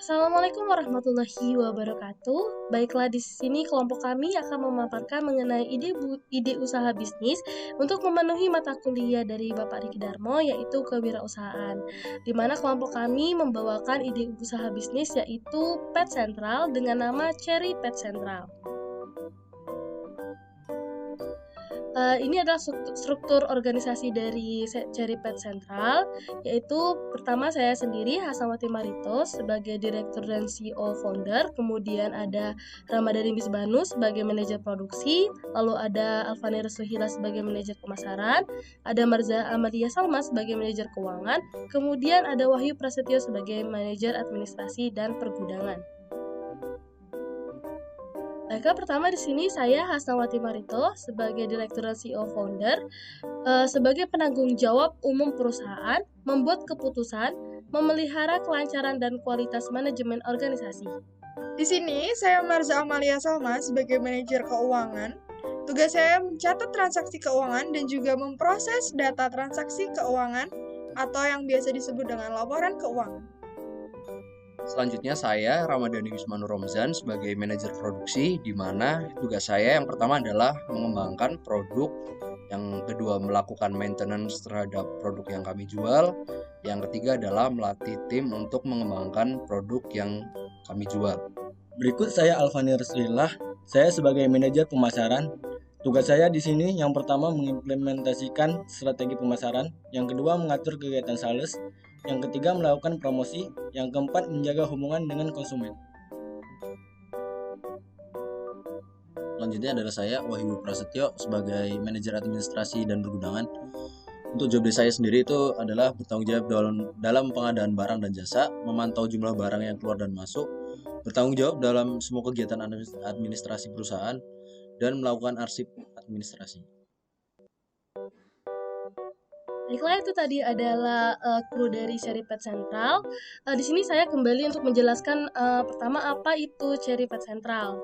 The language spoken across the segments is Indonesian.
Assalamualaikum warahmatullahi wabarakatuh. Baiklah, di sini kelompok kami akan memaparkan mengenai ide usaha bisnis untuk memenuhi mata kuliah dari Bapak Riki Darmo, yaitu kewirausahaan. Di mana kelompok kami membawakan ide usaha bisnis yaitu Pet Central dengan nama Cherry Pet Central. Ini adalah struktur organisasi dari Cherry Pet Central, yaitu pertama saya sendiri, Hasanwati Marito, sebagai Direktur dan CEO founder, kemudian ada Ramadhani Misbanu sebagai manajer produksi, lalu ada Alfani Resuhila sebagai manajer pemasaran, ada Marza Amalia Salma sebagai manajer keuangan, kemudian ada Wahyu Prasetyo sebagai manajer administrasi dan pergudangan. Baiklah, pertama di sini saya Hasnawati Marito sebagai Direktur dan CEO Founder, sebagai penanggung jawab umum perusahaan, membuat keputusan, memelihara kelancaran dan kualitas manajemen organisasi. Di sini saya Marza Amalia Salma sebagai manajer keuangan. Tugas saya mencatat transaksi keuangan dan juga memproses data transaksi keuangan atau yang biasa disebut dengan laporan keuangan. Selanjutnya saya Ramadhani Wismanu Romzan sebagai manajer produksi, di mana tugas saya yang pertama adalah mengembangkan produk, yang kedua melakukan maintenance terhadap produk yang kami jual, yang ketiga adalah melatih tim untuk mengembangkan produk yang kami jual. Berikut saya Alfani Resuhila, saya sebagai manajer pemasaran. Tugas saya di sini yang pertama mengimplementasikan strategi pemasaran, yang kedua mengatur kegiatan sales, yang ketiga melakukan promosi, yang keempat menjaga hubungan dengan konsumen. Selanjutnya adalah saya Wahyu Prasetyo sebagai manajer administrasi dan pergudangan. Untuk job desk saya sendiri itu adalah bertanggung jawab dalam pengadaan barang dan jasa, memantau jumlah barang yang keluar dan masuk, bertanggung jawab dalam semua kegiatan administrasi perusahaan, dan melakukan arsip administrasi. Baiklah, itu tadi adalah kru dari Cherry Pet Central. Di sini saya kembali untuk menjelaskan pertama apa itu Cherry Pet Central.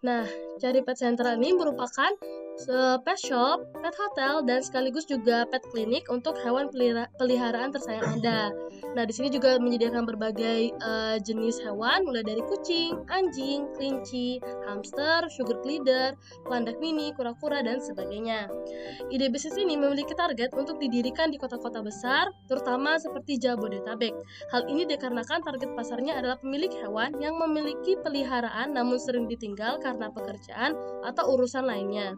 Nah, Cherry Pet Central ini merupakan pet shop, pet hotel, dan sekaligus juga pet klinik untuk hewan peliharaan tersayang Anda. Nah, di sini juga menyediakan berbagai jenis hewan, mulai dari kucing, anjing, kelinci, hamster, sugar glider, landak mini, kura-kura, dan sebagainya. Ide bisnis ini memiliki target untuk didirikan di kota-kota besar, terutama seperti Jabodetabek. Hal ini dikarenakan target pasarnya adalah pemilik hewan yang memiliki peliharaan namun sering ditinggal karena pekerjaan atau urusan lainnya.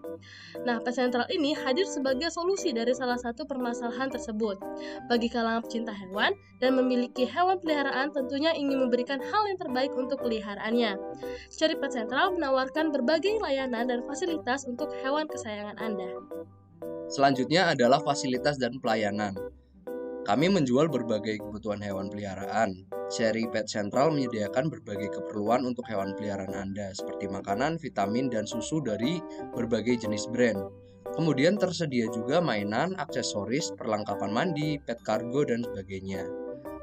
Nah, Pet Central ini hadir sebagai solusi dari salah satu permasalahan tersebut. Bagi kalangan pecinta hewan dan memiliki hewan peliharaan tentunya ingin memberikan hal yang terbaik untuk peliharaannya. Cherry Pet Central menawarkan berbagai layanan dan fasilitas untuk hewan kesayangan Anda. Selanjutnya adalah fasilitas dan pelayanan. Kami menjual berbagai kebutuhan hewan peliharaan. Cherry Pet Central menyediakan berbagai keperluan untuk hewan peliharaan Anda, seperti makanan, vitamin, dan susu dari berbagai jenis brand. Kemudian tersedia juga mainan, aksesoris, perlengkapan mandi, pet cargo, dan sebagainya.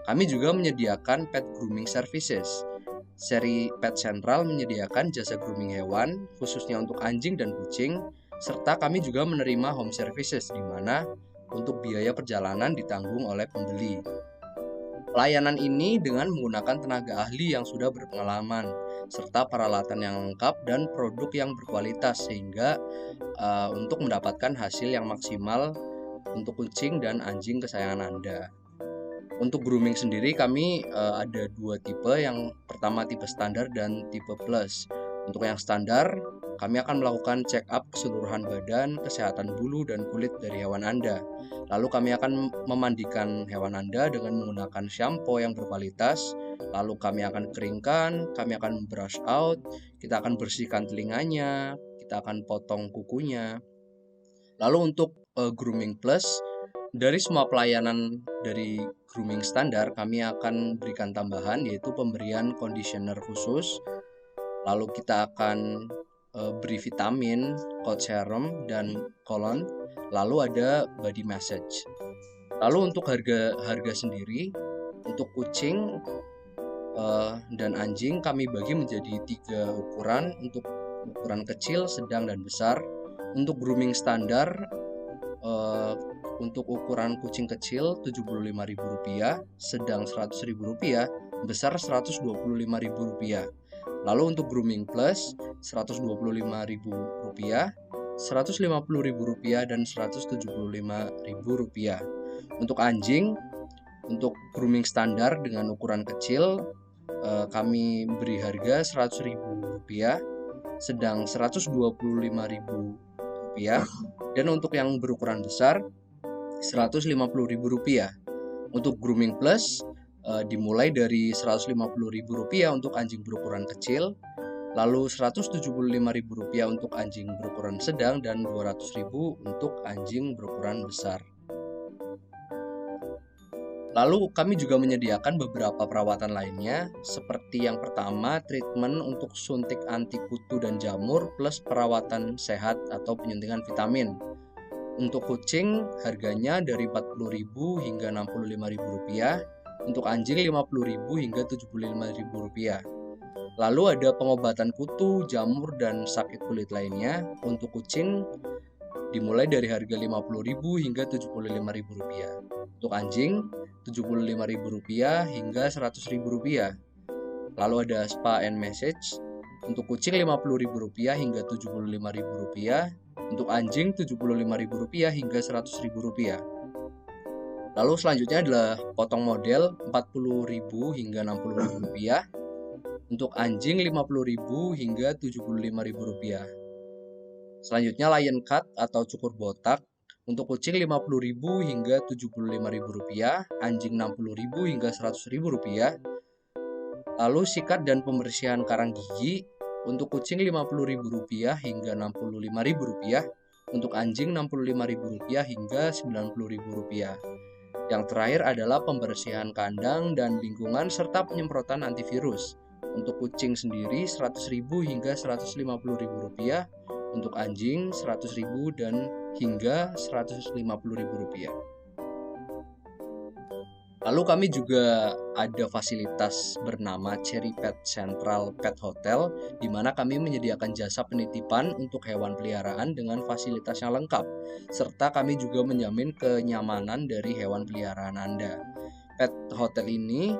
Kami juga menyediakan pet grooming services. Cherry Pet Central menyediakan jasa grooming hewan, khususnya untuk anjing dan kucing, serta kami juga menerima home services, di mana untuk biaya perjalanan ditanggung oleh pembeli. Pelayanan ini dengan menggunakan tenaga ahli yang sudah berpengalaman, serta peralatan yang lengkap dan produk yang berkualitas, sehingga untuk mendapatkan hasil yang maksimal untuk kucing dan anjing kesayangan Anda. Untuk grooming sendiri kami ada dua tipe, yang pertama tipe standar dan tipe plus. Untuk yang standar, kami akan melakukan check up keseluruhan badan, kesehatan bulu dan kulit dari hewan Anda. Lalu kami akan memandikan hewan Anda dengan menggunakan shampoo yang berkualitas. Lalu kami akan keringkan, kami akan brush out, kita akan bersihkan telinganya, kita akan potong kukunya. Lalu untuk grooming plus, dari semua pelayanan dari grooming standar, kami akan berikan tambahan, yaitu pemberian conditioner khusus. Lalu kita akan beri vitamin, coat serum, dan cologne. Lalu ada body massage. Lalu untuk harga sendiri, untuk kucing dan anjing kami bagi menjadi 3 ukuran. Untuk ukuran kecil, sedang, dan besar. Untuk grooming standar untuk ukuran kucing kecil Rp75.000, sedang Rp100.000, besar Rp125.000. Lalu untuk grooming plus Rp125.000, Rp150.000 dan Rp175.000. Untuk anjing, untuk grooming standar dengan ukuran kecil kami beri harga Rp100.000, sedang Rp125.000, dan untuk yang berukuran besar Rp150.000. Untuk grooming plus dimulai dari Rp150.000 untuk anjing berukuran kecil, lalu Rp175.000 untuk anjing berukuran sedang, dan Rp200.000 untuk anjing berukuran besar. Lalu kami juga menyediakan beberapa perawatan lainnya, seperti yang pertama, treatment untuk suntik anti kutu dan jamur plus perawatan sehat atau penyuntikan vitamin. Untuk kucing harganya dari Rp40.000 hingga Rp65.000, untuk anjing Rp50.000 hingga Rp75.000. Lalu ada pengobatan kutu, jamur, dan sakit kulit lainnya. Untuk kucing dimulai dari harga Rp50.000 hingga Rp75.000. Untuk anjing Rp75.000 hingga Rp100.000. Lalu ada spa and massage. Untuk kucing Rp50.000 hingga Rp75.000. Untuk anjing Rp75.000 hingga Rp100.000. Lalu selanjutnya adalah potong model Rp40.000 hingga Rp60.000. Untuk anjing Rp50.000 hingga Rp75.000. Selanjutnya lion cut atau cukur botak. Untuk kucing Rp50.000 hingga Rp75.000, anjing Rp60.000 hingga Rp100.000. Lalu sikat dan pembersihan karang gigi. Untuk kucing Rp50.000 hingga Rp65.000, untuk anjing Rp65.000 hingga Rp90.000. Yang terakhir adalah pembersihan kandang dan lingkungan serta penyemprotan antivirus. Untuk kucing sendiri Rp100.000 hingga Rp150.000, untuk anjing Rp100.000 dan hingga Rp150.000. Lalu kami juga ada fasilitas bernama Cherry Pet Central Pet Hotel, di mana kami menyediakan jasa penitipan untuk hewan peliharaan dengan fasilitas yang lengkap, serta kami juga menjamin kenyamanan dari hewan peliharaan Anda. Pet Hotel ini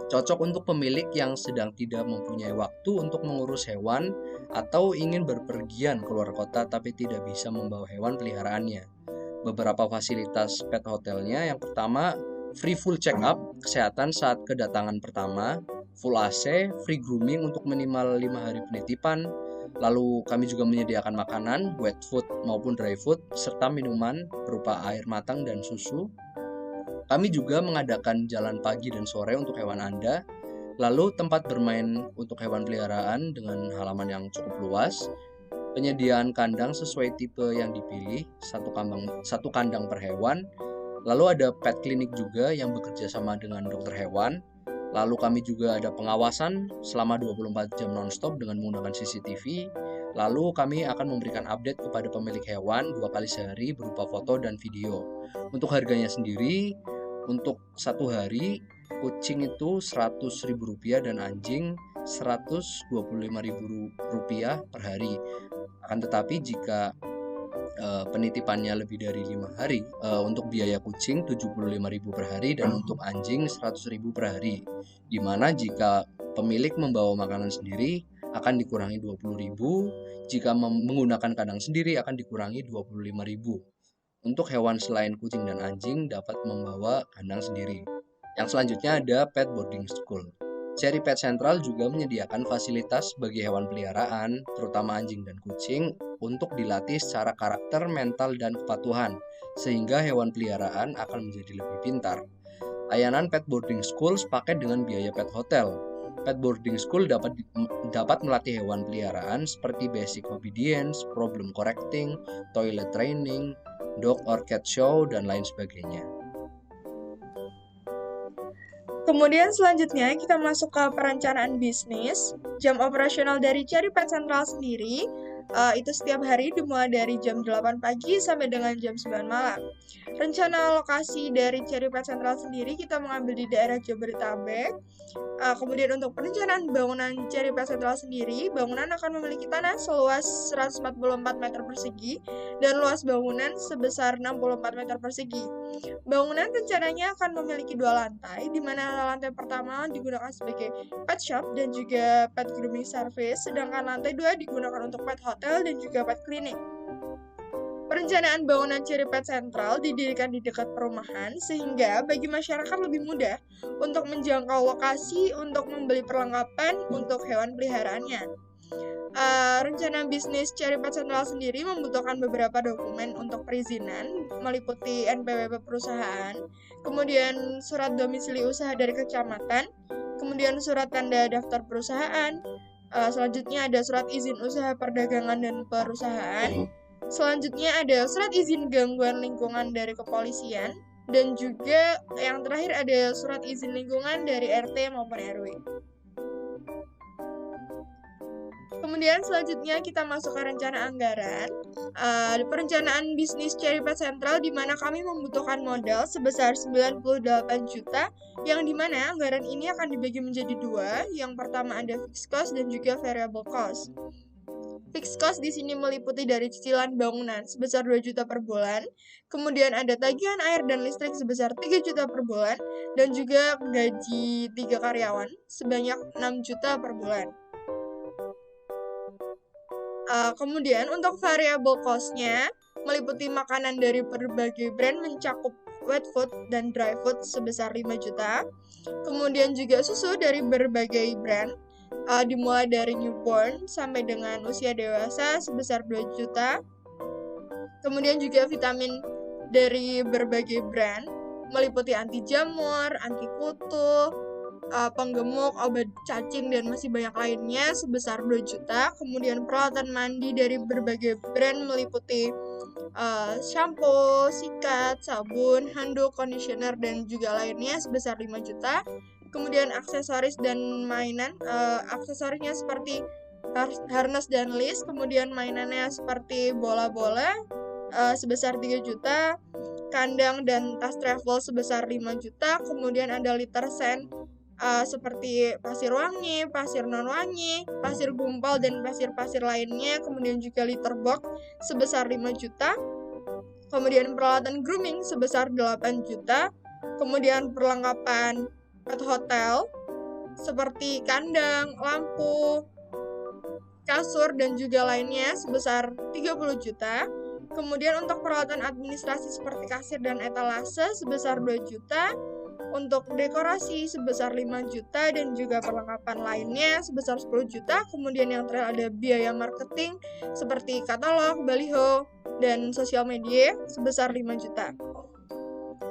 cocok untuk pemilik yang sedang tidak mempunyai waktu untuk mengurus hewan atau ingin berpergian keluar kota tapi tidak bisa membawa hewan peliharaannya. Beberapa fasilitas pet hotelnya, yang pertama, free full check up kesehatan saat kedatangan pertama, full AC, free grooming untuk minimal 5 hari penitipan. Lalu kami juga menyediakan makanan, wet food maupun dry food, serta minuman berupa air matang dan susu. Kami juga mengadakan jalan pagi dan sore untuk hewan Anda, lalu tempat bermain untuk hewan peliharaan dengan halaman yang cukup luas, penyediaan kandang sesuai tipe yang dipilih, satu kandang per hewan, lalu ada pet clinic juga yang bekerja sama dengan dokter hewan, lalu kami juga ada pengawasan selama 24 jam nonstop dengan menggunakan CCTV, lalu kami akan memberikan update kepada pemilik hewan 2 kali sehari berupa foto dan video. Untuk harganya sendiri, untuk 1 hari kucing itu Rp100.000 dan anjing Rp125.000 per hari. Akan tetapi jika penitipannya lebih dari 5 hari, untuk biaya kucing Rp75.000 per hari dan untuk anjing Rp100.000 per hari. Dimana jika pemilik membawa makanan sendiri akan dikurangi Rp20.000, jika menggunakan kandang sendiri akan dikurangi Rp25.000. Untuk hewan selain kucing dan anjing dapat membawa kandang sendiri. Yang selanjutnya ada Pet Boarding School. Cherry Pet Central juga menyediakan fasilitas bagi hewan peliharaan, terutama anjing dan kucing, untuk dilatih secara karakter, mental, dan kepatuhan, sehingga hewan peliharaan akan menjadi lebih pintar. Layanan Pet Boarding School sepaket dengan biaya pet hotel. Pet Boarding School dapat melatih hewan peliharaan seperti basic obedience, problem correcting, toilet training, dog or cat show, dan lain sebagainya. Kemudian selanjutnya kita masuk ke perencanaan bisnis. Jam operasional dari Cherry Pet Central sendiri Itu setiap hari dimulai dari jam 8 pagi sampai dengan jam 9 malam. Rencana lokasi dari Cherry Pet Central sendiri kita mengambil di daerah Jabodetabek. Kemudian untuk perencanaan bangunan Cherry Pet Central sendiri, bangunan akan memiliki tanah seluas 144 meter persegi dan luas bangunan sebesar 64 meter persegi. Bangunan rencananya akan memiliki 2 lantai, di mana lantai pertama digunakan sebagai pet shop dan juga pet grooming service, sedangkan lantai 2 digunakan untuk pet hotel dan juga pet clinic. Perencanaan bangunan Cherry Pet Central didirikan di dekat perumahan sehingga bagi masyarakat lebih mudah untuk menjangkau lokasi untuk membeli perlengkapan untuk hewan peliharaannya. Rencana bisnis Cherry Pet Central sendiri membutuhkan beberapa dokumen untuk perizinan, meliputi NPWP perusahaan, kemudian surat domisili usaha dari kecamatan, kemudian surat tanda daftar perusahaan, selanjutnya ada surat izin usaha perdagangan dan perusahaan, selanjutnya ada surat izin gangguan lingkungan dari kepolisian, dan juga yang terakhir ada surat izin lingkungan dari RT maupun RW. Kemudian selanjutnya kita masuk ke rencana anggaran. Perencanaan bisnis Cherry Pet Central di mana kami membutuhkan modal sebesar 98 juta, yang dimana anggaran ini akan dibagi menjadi 2. Yang pertama ada fixed cost dan juga variable cost. Fixed cost di sini meliputi dari cicilan bangunan sebesar 2 juta per bulan, kemudian ada tagihan air dan listrik sebesar 3 juta per bulan, dan juga gaji 3 karyawan sebanyak 6 juta per bulan. Kemudian untuk variable cost-nya meliputi makanan dari berbagai brand mencakup wet food dan dry food sebesar 5 juta. Kemudian juga susu dari berbagai brand dimulai dari newborn sampai dengan usia dewasa sebesar 2 juta. Kemudian juga vitamin dari berbagai brand meliputi anti jamur, anti kutu, penggemuk, obat cacing, dan masih banyak lainnya sebesar 2 juta. Kemudian peralatan mandi dari berbagai brand meliputi shampoo, sikat, sabun, handuk, conditioner, dan juga lainnya sebesar 5 juta. Kemudian aksesoris dan mainan, aksesorisnya seperti harness dan list, kemudian mainannya seperti bola-bola sebesar 3 juta, kandang dan tas travel sebesar 5 juta, kemudian ada litter sand seperti pasir wangi, pasir non wangi, pasir gumpal, dan pasir-pasir lainnya, kemudian juga litter box sebesar 5 juta, kemudian peralatan grooming sebesar 8 juta, kemudian perlengkapan pet hotel seperti kandang, lampu, kasur, dan juga lainnya sebesar 30 juta. Kemudian untuk peralatan administrasi seperti kasir dan etalase sebesar 2 juta. Untuk dekorasi sebesar 5 juta dan juga perlengkapan lainnya sebesar 10 juta. Kemudian yang terakhir ada biaya marketing seperti katalog, baliho, dan sosial media sebesar 5 juta.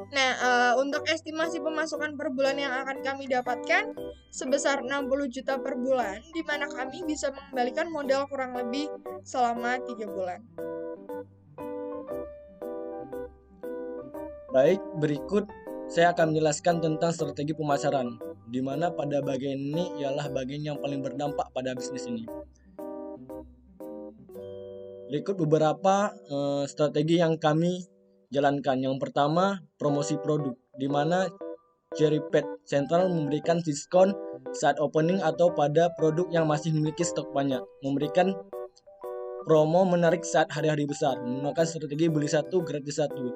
Nah, untuk estimasi pemasukan per bulan yang akan kami dapatkan sebesar 60 juta per bulan, di mana kami bisa mengembalikan modal kurang lebih selama 3 bulan. Baik, berikut saya akan menjelaskan tentang strategi pemasaran, di mana pada bagian ini ialah bagian yang paling berdampak pada bisnis ini. Berikut beberapa strategi yang kami jalankan. Yang pertama, promosi produk, di mana Cherry Pet Central memberikan diskon saat opening atau pada produk yang masih memiliki stok banyak, memberikan promo menarik saat hari-hari besar, menggunakan strategi beli satu gratis satu.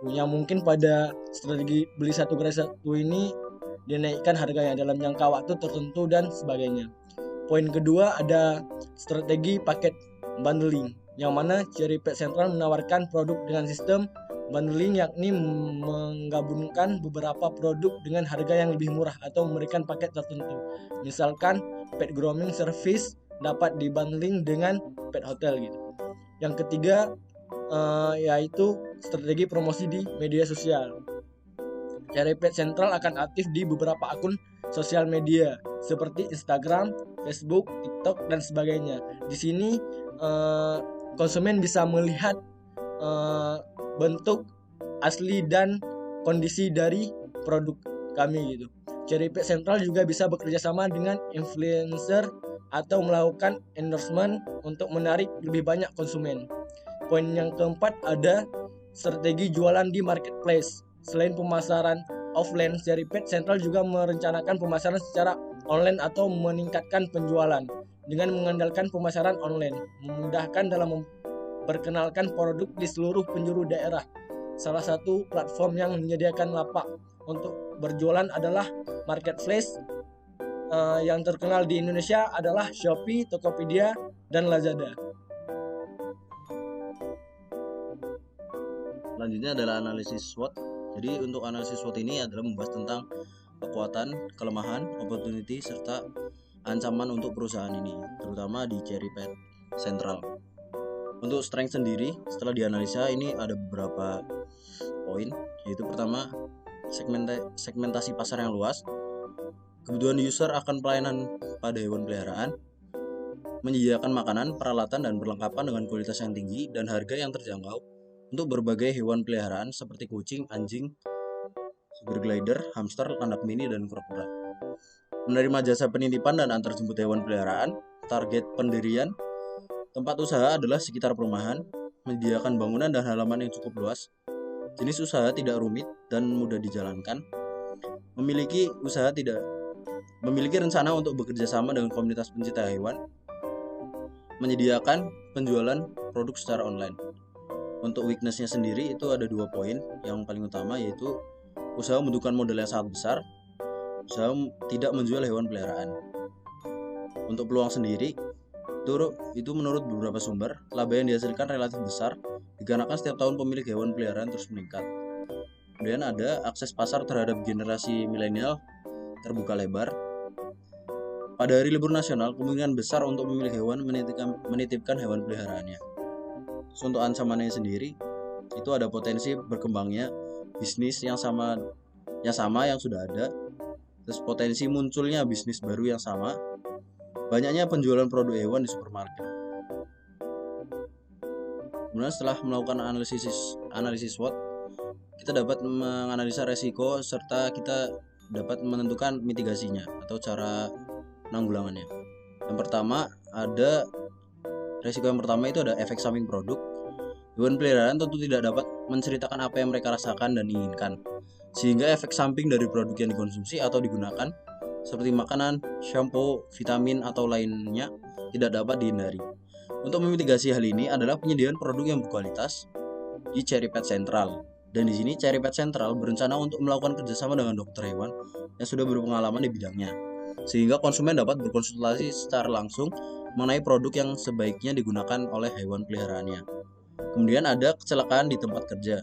Yang mungkin pada strategi beli satu gratis satu ini dinaikkan harganya dalam jangka waktu tertentu dan sebagainya. Poin kedua ada strategi paket bundling, yang mana Cherry Pet Central menawarkan produk dengan sistem bundling, yakni menggabungkan beberapa produk dengan harga yang lebih murah atau memberikan paket tertentu. Misalkan pet grooming service dapat dibundling dengan pet hotel gitu. Yang ketiga yaitu strategi promosi di media sosial. Cherry Pet Central akan aktif di beberapa akun sosial media seperti Instagram, Facebook, TikTok, dan sebagainya. Di sini konsumen bisa melihat bentuk asli dan kondisi dari produk kami gitu. Cherry Pet Central juga bisa bekerja sama dengan influencer atau melakukan endorsement untuk menarik lebih banyak konsumen. Poin yang keempat ada strategi jualan di marketplace. Selain pemasaran offline, Cherry Pet Central juga merencanakan pemasaran secara online atau meningkatkan penjualan dengan mengandalkan pemasaran online, memudahkan dalam memperkenalkan produk di seluruh penjuru daerah. Salah satu platform yang menyediakan lapak untuk berjualan adalah marketplace yang terkenal di Indonesia adalah Shopee, Tokopedia, dan Lazada. Selanjutnya adalah analisis SWOT. Jadi untuk analisis SWOT ini adalah membahas tentang kekuatan, kelemahan, opportunity, serta ancaman untuk perusahaan ini, terutama di Cherry Pet Central. Untuk strength sendiri, setelah dianalisa ini ada beberapa poin, yaitu pertama, segmentasi pasar yang luas, kebutuhan user akan pelayanan pada hewan peliharaan, menyediakan makanan, peralatan, dan perlengkapan dengan kualitas yang tinggi dan harga yang terjangkau untuk berbagai hewan peliharaan seperti kucing, anjing, sugar glider, hamster, landak mini, dan kura-kura. Menerima jasa penitipan dan antarjemput hewan peliharaan, target pendirian tempat usaha adalah sekitar perumahan, menyediakan bangunan dan halaman yang cukup luas, jenis usaha tidak rumit dan mudah dijalankan, memiliki rencana untuk bekerja sama dengan komunitas pencinta hewan, menyediakan penjualan produk secara online. Untuk weakness-nya sendiri itu ada 2 poin. Yang paling utama yaitu usaha membutuhkan modal yang sangat besar, usaha tidak menjual hewan peliharaan. Untuk peluang sendiri itu menurut beberapa sumber, laba yang dihasilkan relatif besar dikarenakan setiap tahun pemilik hewan peliharaan terus meningkat. Kemudian ada akses pasar terhadap generasi milenial terbuka lebar. Pada hari libur nasional, kemungkinan besar untuk pemilik hewan menitipkan hewan peliharaannya. Untuk ancamannya sendiri, itu ada potensi berkembangnya bisnis yang sama yang sudah ada, terus potensi munculnya bisnis baru yang sama, banyaknya penjualan produk hewan di supermarket. Kemudian setelah melakukan analisis SWOT, kita dapat menganalisa resiko serta kita dapat menentukan mitigasinya atau cara penanggulangannya. Yang pertama resiko yang pertama itu ada efek samping produk. Hewan peliharaan tentu tidak dapat menceritakan apa yang mereka rasakan dan inginkan, sehingga efek samping dari produk yang dikonsumsi atau digunakan seperti makanan, shampoo, vitamin, atau lainnya tidak dapat dihindari. Untuk memitigasi hal ini adalah penyediaan produk yang berkualitas di Cherry Pet Central. Dan di sini Cherry Pet Central berencana untuk melakukan kerjasama dengan dokter hewan yang sudah berpengalaman di bidangnya, sehingga konsumen dapat berkonsultasi secara langsung mengenai produk yang sebaiknya digunakan oleh hewan peliharaannya. Kemudian ada kecelakaan di tempat kerja.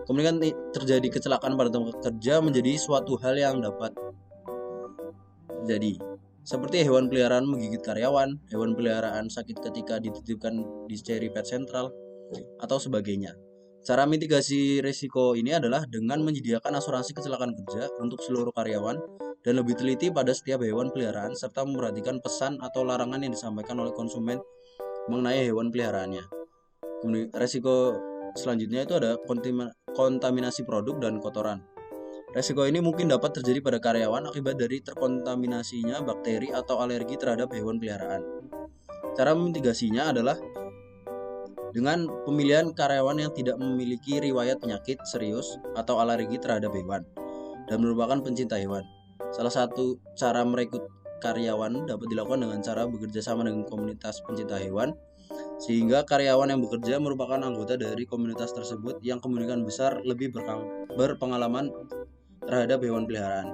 Kemudian terjadi kecelakaan pada tempat kerja menjadi suatu hal yang dapat terjadi, seperti hewan peliharaan menggigit karyawan, hewan peliharaan sakit ketika dititipkan di Cherry Pet Central, atau sebagainya. Cara mitigasi risiko ini adalah dengan menyediakan asuransi kecelakaan kerja untuk seluruh karyawan dan lebih teliti pada setiap hewan peliharaan serta memperhatikan pesan atau larangan yang disampaikan oleh konsumen mengenai hewan peliharaannya. Kemudian risiko selanjutnya itu ada kontaminasi produk dan kotoran. Risiko ini mungkin dapat terjadi pada karyawan akibat dari terkontaminasinya bakteri atau alergi terhadap hewan peliharaan. Cara memitigasinya adalah dengan pemilihan karyawan yang tidak memiliki riwayat penyakit serius atau alergi terhadap hewan dan merupakan pencinta hewan. Salah satu cara merekrut karyawan dapat dilakukan dengan cara bekerja sama dengan komunitas pencinta hewan, sehingga karyawan yang bekerja merupakan anggota dari komunitas tersebut yang kemungkinan besar lebih berpengalaman terhadap hewan peliharaan.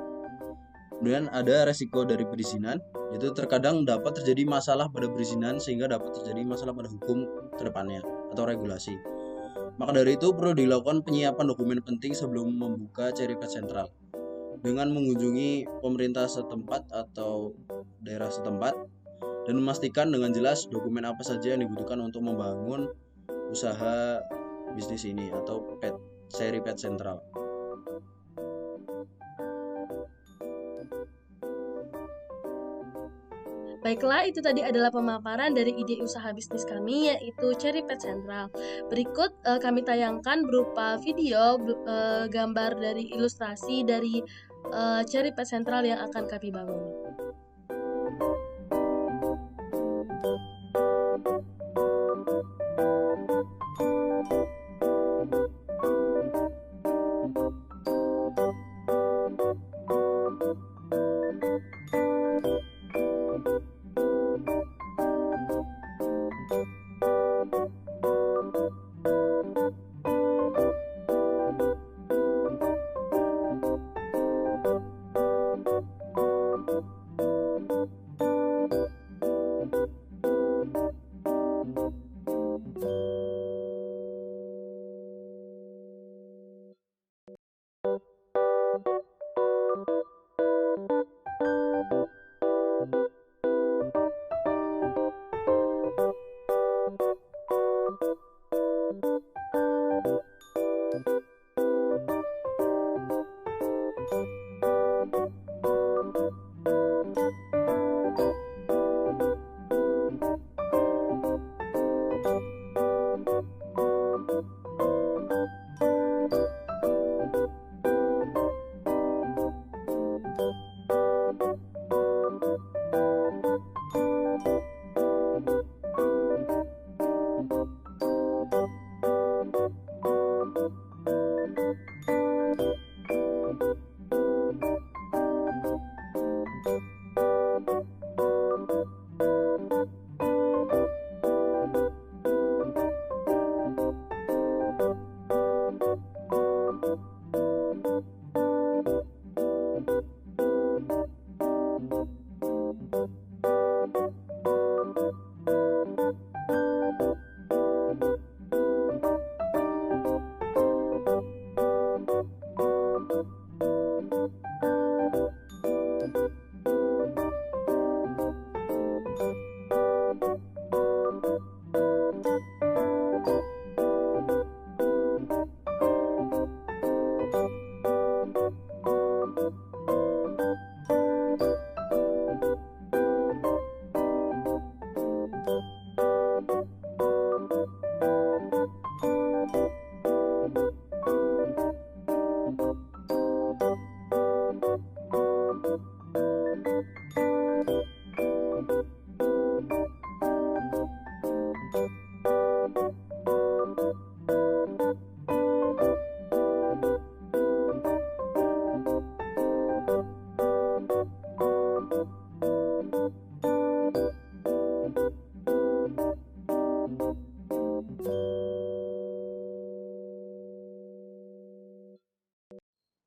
Kemudian ada resiko dari perizinan, yaitu terkadang dapat terjadi masalah pada perizinan sehingga dapat terjadi masalah pada hukum ke depannya atau regulasi. Maka dari itu perlu dilakukan penyiapan dokumen penting sebelum membuka Cherry Pet Central dengan mengunjungi pemerintah setempat atau daerah setempat dan memastikan dengan jelas dokumen apa saja yang dibutuhkan untuk membangun usaha bisnis ini atau Cherry Pet Central. Baiklah, itu tadi adalah pemaparan dari ide usaha bisnis kami, yaitu Cherry Pet Central. Berikut kami tayangkan berupa video, gambar dari ilustrasi dari Cherry Pet Central yang akan kami bangun.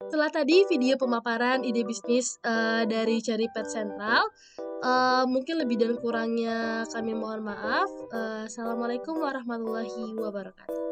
Setelah tadi video pemaparan ide bisnis dari Ceripet Sentral, mungkin lebih dan kurangnya kami mohon maaf. Assalamualaikum warahmatullahi wabarakatuh.